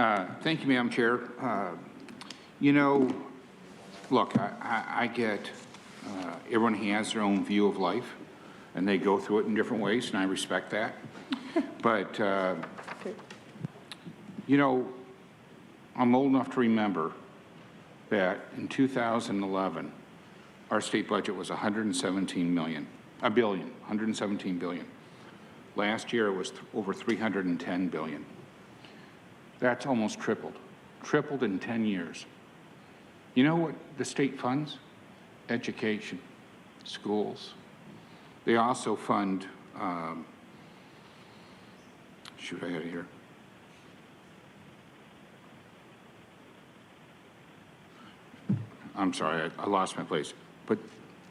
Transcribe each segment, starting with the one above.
Thank you, Madam Chair. You know, look, I get everyone has their own view of life, and they go through it in different ways, and I respect that. But, you know, I'm old enough to remember that in 2011, our state budget was $117 billion. Last year, it was over $310 billion. That's almost tripled in 10 years. You know what the state funds? Education, schools. They also fund, shoot, I had it here. I'm sorry, I lost my place. But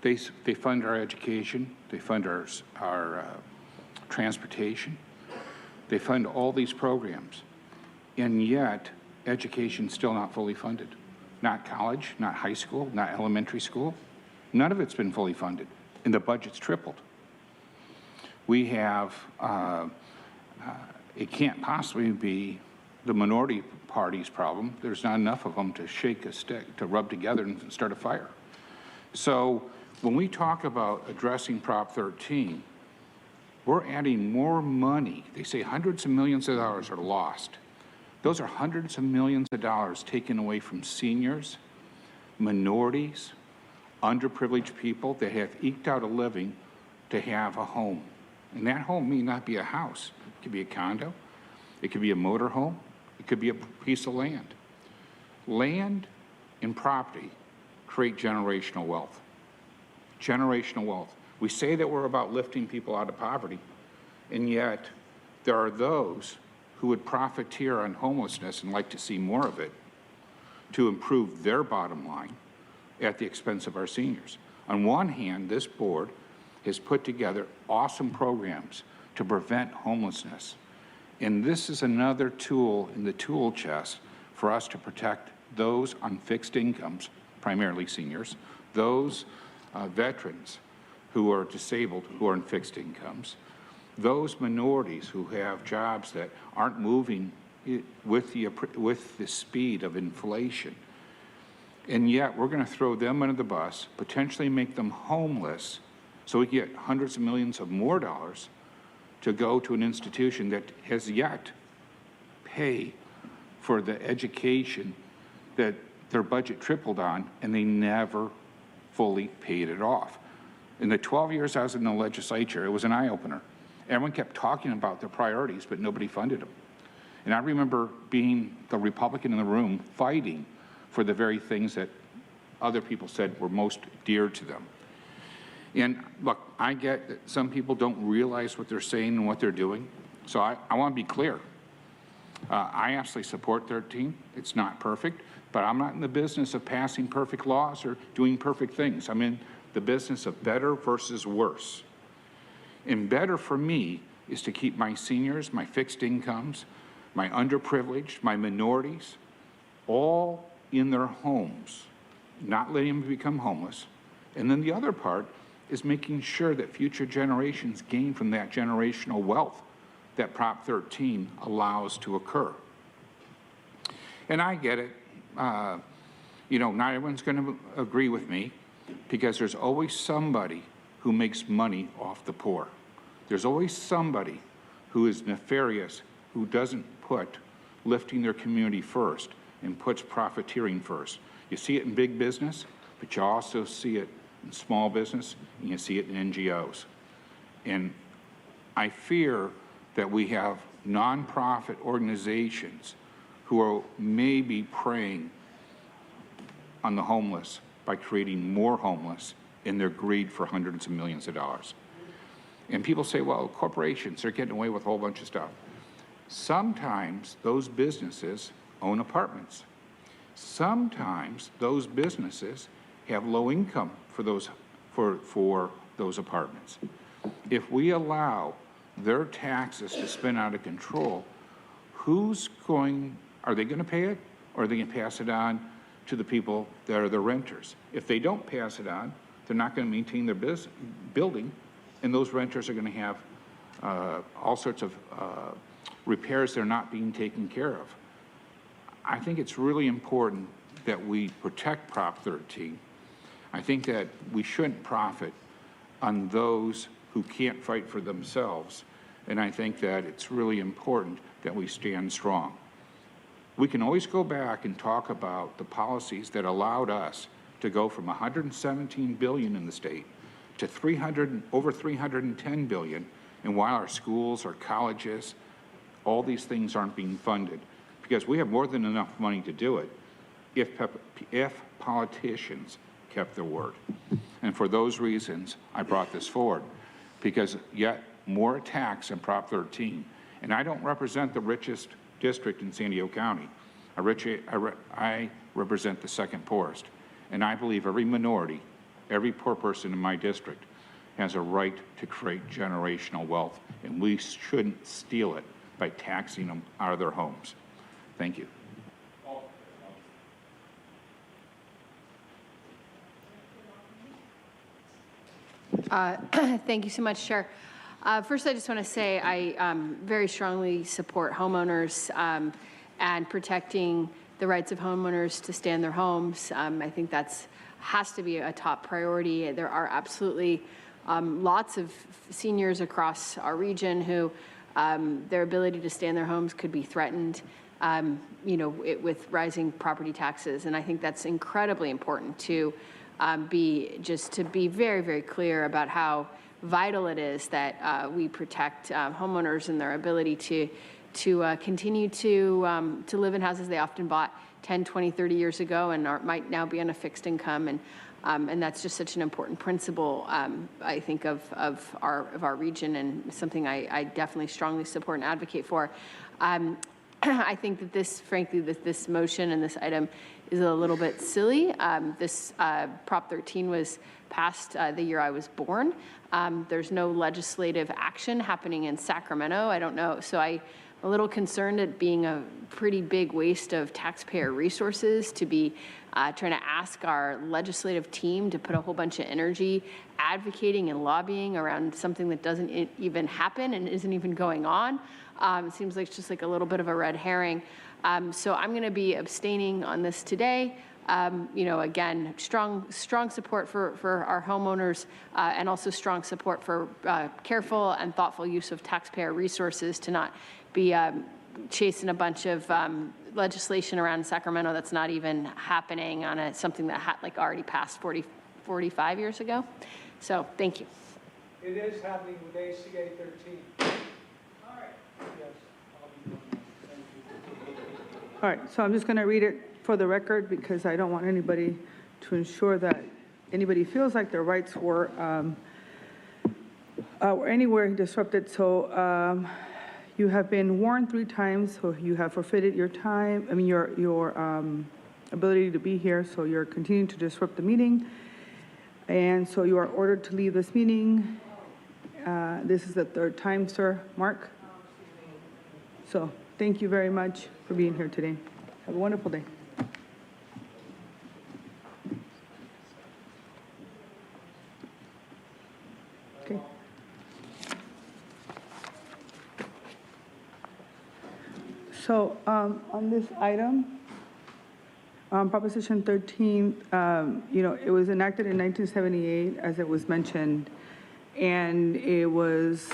they fund our education, they fund our transportation, they fund all these programs. And yet, education's still not fully funded. Not college, not high school, not elementary school. None of it's been fully funded, and the budget's tripled. We have, it can't possibly be the minority party's problem. There's not enough of them to shake a stick, to rub together and start a fire. So when we talk about addressing Prop 13, we're adding more money. They say hundreds of millions of dollars are lost. Those are hundreds of millions of dollars taken away from seniors, minorities, underprivileged people that have eked out a living to have a home. And that home may not be a house. It could be a condo. It could be a motor home. It could be a piece of land. Land and property create generational wealth. Generational wealth. We say that we're about lifting people out of poverty, and yet there are those who would profiteer on homelessness and like to see more of it to improve their bottom line at the expense of our seniors. On one hand, this board has put together awesome programs to prevent homelessness. And this is another tool in the tool chest for us to protect those on fixed incomes, primarily seniors, those veterans who are disabled, who are on fixed incomes, those minorities who have jobs that aren't moving with the speed of inflation. And yet we're going to throw them under the bus, potentially make them homeless, so we get hundreds of millions of more dollars to go to an institution that has yet pay for the education that their budget tripled on, and they never fully paid it off. In the 12 years I was in the legislature, it was an eye-opener. Everyone kept talking about their priorities, but nobody funded them. And I remember being the Republican in the room fighting for the very things that other people said were most dear to them. And look, I get that some people don't realize what they're saying and what they're doing. So I want to be clear. I actually support 13. It's not perfect, but I'm not in the business of passing perfect laws or doing perfect things. I'm in the business of better versus worse. And better for me is to keep my seniors, my fixed incomes, my underprivileged, my minorities, all in their homes, not letting them become homeless. And then the other part is making sure that future generations gain from that generational wealth that Prop 13 allows to occur. And I get it. You know, not everyone's going to agree with me, because there's always somebody who makes money off the poor. There's always somebody who is nefarious, who doesn't put lifting their community first and puts profiteering first. You see it in big business, but you also see it in small business, and you see it in NGOs. And I fear that we have nonprofit organizations who are maybe preying on the homeless by creating more homeless in their greed for hundreds of millions of dollars. And people say, well, corporations are getting away with a whole bunch of stuff. Sometimes those businesses own apartments. Sometimes those businesses have low income for those apartments. If we allow their taxes to spin out of control, are they going to pay it, or are they going to pass it on to the people that are the renters? If they don't pass it on, they're not going to maintain their building, and those renters are going to have all sorts of repairs that are not being taken care of. I think it's really important that we protect Prop 13. I think that we shouldn't profit on those who can't fight for themselves, and I think that it's really important that we stand strong. We can always go back and talk about the policies that allowed us to go from 117 billion in the state to over 310 billion, and while our schools, our colleges, all these things aren't being funded, because we have more than enough money to do it if politicians kept their word. And for those reasons, I brought this forward, because yet more attacks on Prop 13. And I don't represent the richest district in San Diego County. I represent the second poorest. And I believe every minority, every poor person in my district has a right to create generational wealth, and we shouldn't steal it by taxing them out of their homes. Thank you. Thank you so much, Chair. First, I just want to say I very strongly support homeowners and protecting the rights of homeowners to stay in their homes. I think that's has to be a top priority. There are absolutely lots of seniors across our region who their ability to stay in their homes could be threatened, with rising property taxes. And I think that's incredibly important to be very, very clear about how vital it is that we protect homeowners and their ability to continue to live in houses they often bought 10, 20, 30 years ago and might now be on a fixed income. And that's just such an important principle, I think, of our region, and something I definitely strongly support and advocate for. I think that this motion and this item is a little bit silly. This Prop 13 was passed the year I was born. There's no legislative action happening in Sacramento. I don't know. So I'm a little concerned at being a pretty big waste of taxpayer resources to be trying to ask our legislative team to put a whole bunch of energy advocating and lobbying around something that doesn't even happen and isn't even going on. It seems like it's just like a little bit of a red herring. So I'm going to be abstaining on this today. Again, strong support for our homeowners and also strong support for careful and thoughtful use of taxpayer resources to not be chasing a bunch of legislation around Sacramento that's not even happening on something that already passed 45 years ago. So thank you. It is happening with ACA 13. All right. Yes, I'll be doing that. Thank you. All right, so I'm just going to read it for the record because I don't want anybody to ensure that anybody feels like their rights were anywhere disrupted. So you have been warned 3 times, so you have forfeited your time, your ability to be here, so you're continuing to disrupt the meeting. And so you are ordered to leave this meeting. This is the 3rd time, sir. Mark? So thank you very much for being here today. Have a wonderful day. Okay. So on this item, Proposition 13, it was enacted in 1978, as it was mentioned, and it was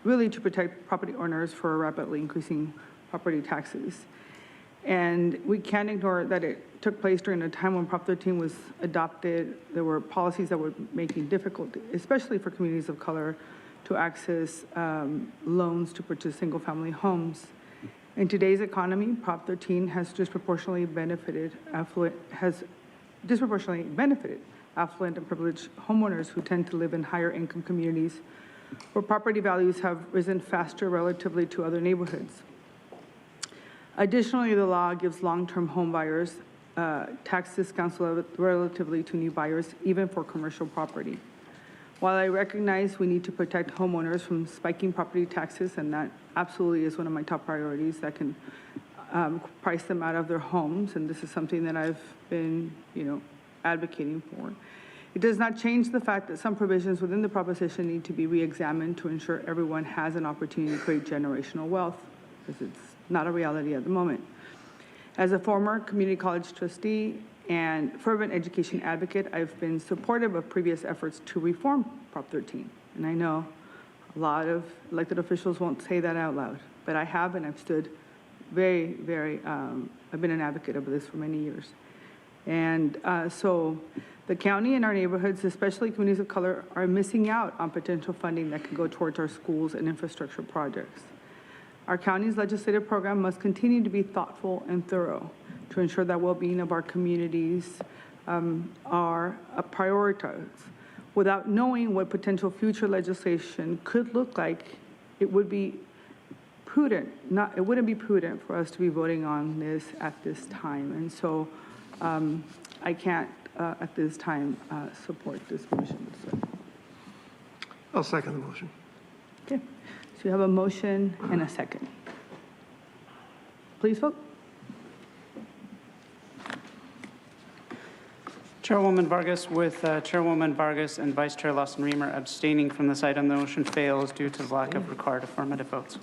really to protect property owners for rapidly increasing property taxes. And we can't ignore that it took place during a time when Prop 13 was adopted. There were policies that were making difficult, especially for communities of color, to access loans to purchase single-family homes. In today's economy, Prop 13 has disproportionately benefited affluent and privileged homeowners who tend to live in higher income communities where property values have risen faster relatively to other neighborhoods. Additionally, the law gives long-term home buyers tax discounts relatively to new buyers, even for commercial property. While I recognize we need to protect homeowners from spiking property taxes, and that absolutely is one of my top priorities that can price them out of their homes, and this is something that I've been, advocating for. It does not change the fact that some provisions within the proposition need to be re-examined to ensure everyone has an opportunity to create generational wealth, because it's not a reality at the moment. As a former community college trustee and fervent education advocate, I've been supportive of previous efforts to reform Prop 13. And I know a lot of elected officials won't say that out loud, but I have, and I've stood I've been an advocate of this for many years. And so the county and our neighborhoods, especially communities of color, are missing out on potential funding that could go towards our schools and infrastructure projects. Our county's legislative program must continue to be thoughtful and thorough to ensure that well-being of our communities are prioritized. Without knowing what potential future legislation could look like, it wouldn't be prudent for us to be voting on this at this time. And so I can't at this time support this motion. So. I'll second the motion. Okay, so you have a motion and a second. Please vote. Chairwoman Vargas, with Chairwoman Vargas and Vice Chair Lawson-Remer abstaining from this item, the motion fails due to the lack of required affirmative votes.